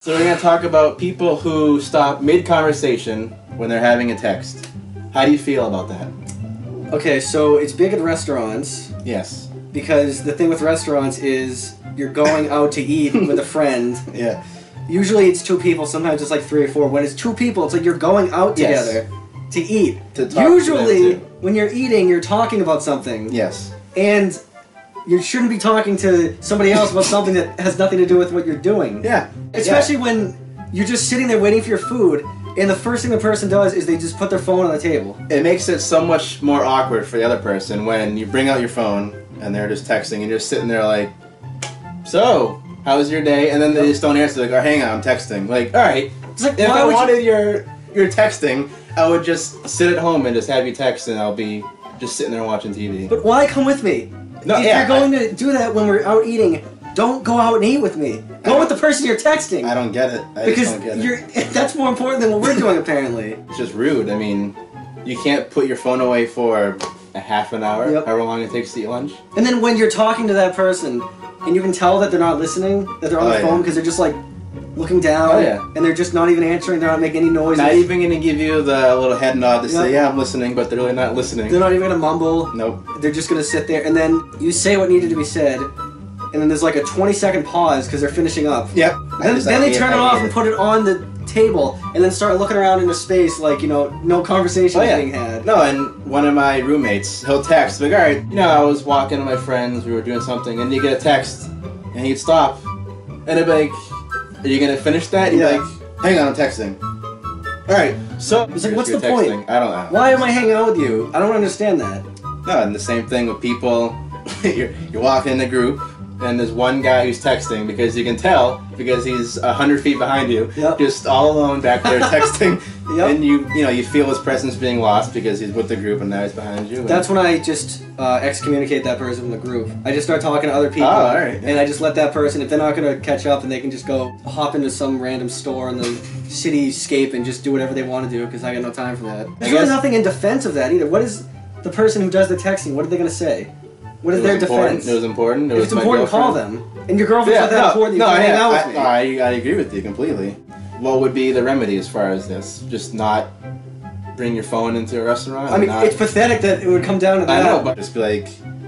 So we're going to talk about people who stop mid-conversation when they're having a text. How do you feel about that? Okay, so it's big at restaurants. Yes. Because the thing with restaurants is you're going out to eat with a friend. Yeah. Usually it's two people, sometimes it's like 3 or 4. When it's two people, it's like you're going out together to eat. To talk Usually, when you're eating, you're talking about something. Yes. And you shouldn't be talking to somebody else about something that has nothing to do with what you're doing. Yeah. Especially when you're just sitting there waiting for your food, and the first thing the person does is they just put their phone on the table. It makes it so much more awkward for the other person when you bring out your phone and they're just texting and you're sitting there like, so, how was your day? And then they just don't answer. Like, oh, hang on, I'm texting. Like, all right. It's like, if I wanted your texting, I would just sit at home and just have you text, and I'll be just sitting there watching TV. But why come with me? No, if you're going to do that when we're out eating, don't go out and eat with me. Go with the person you're texting. I don't get it. Because that's more important than what we're doing, apparently. It's just rude. I mean, you can't put your phone away for a half an hour, however long it takes to eat lunch. And then when you're talking to that person, and you can tell that they're not listening, that they're on their phone because they're just like looking down, and they're just not even answering, they're not making any noise. Not even going to give you the little head nod to say, yeah, I'm listening, but they're really not listening. They're not even going to mumble. Nope. They're just going to sit there, and then you say what needed to be said, and then there's like a 20-second pause because they're finishing up. Yep. Then they turn it off and put it on the table, and then start looking around into space like, you know, no conversation is being had. No, and one of my roommates, he'll text, like, alright, you know, I was walking with my friends, we were doing something, and you get a text, and he'd stop, and he'd be like, are you going to finish that? And he'd be like, hang on, I'm texting. Alright, so... It's like, what's the point? I don't know. Why am I hanging out with you? I don't understand that. No, and the same thing with people, you're walking in a group, and there's one guy who's texting because you can tell because he's 100 feet behind you, just all alone back there texting, and you feel his presence being lost because he's with the group and now he's behind you. That's when I just excommunicate that person from the group. I just start talking to other people, and I just let that person, if they're not going to catch up, then they can just go hop into some random store in the cityscape and just do whatever they want to do because I got no time for that. There's really nothing in defense of that either. What is the person who does the texting, what are they going to say? What is their defense? It was important. If it's important, call them. And your girlfriend's not that important, you can hang out with me. I agree with you completely. What would be the remedy as far as this? Just not bring your phone into a restaurant? I mean, it's pathetic that it would come down to that. I know, but just be like,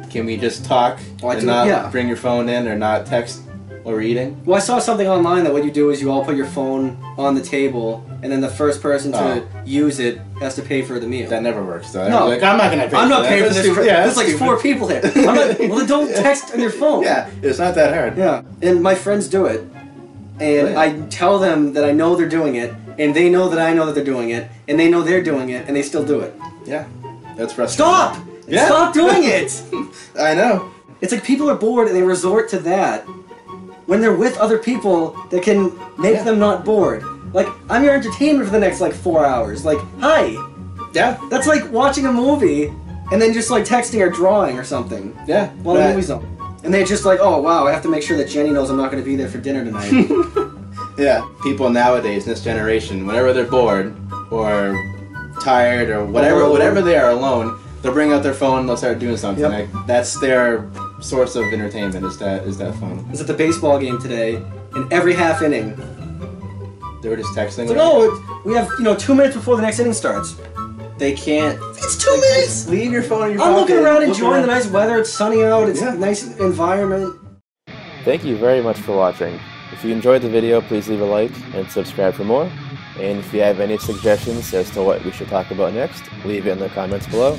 can we just talk and not bring your phone in or not text while we're eating? Well, I saw something online that what you do is you all put your phone on the table, and then the first person to use it has to pay for the meal. That never works, though. No. Like, I'm not going to pay I'm not paying for this. There's like stupid. 4 people here. Well, then don't text on your phone. Yeah, it's not that hard. Yeah, and my friends do it, and I tell them that I know they're doing it, and they know that I know that they're doing it, and they know they're doing it, and they still do it. Yeah, that's frustrating. Stop! Yeah. Stop doing it! I know. It's like people are bored and they resort to that when they're with other people that can make them not bored. Like, I'm your entertainment for the next, like, 4 hours. Like, hi! Yeah. That's like watching a movie and then just, like, texting or drawing or something. Yeah. While the movie's on. And they're just like, oh, wow, I have to make sure that Jenny knows I'm not going to be there for dinner tonight. Yeah. People nowadays, in this generation, whenever they're bored or tired or whatever they are alone, they'll bring out their phone and they'll start doing something. Like, that's their source of entertainment is that phone. I was at the baseball game today, and every half inning, they were just texting. It's like, oh, we have 2 minutes before the next inning starts. They can't. It's 2 minutes. Leave your phone in your pocket. I'm looking around, enjoying the nice weather. It's sunny out. It's a nice environment. Thank you very much for watching. If you enjoyed the video, please leave a like and subscribe for more. And if you have any suggestions as to what we should talk about next, leave it in the comments below.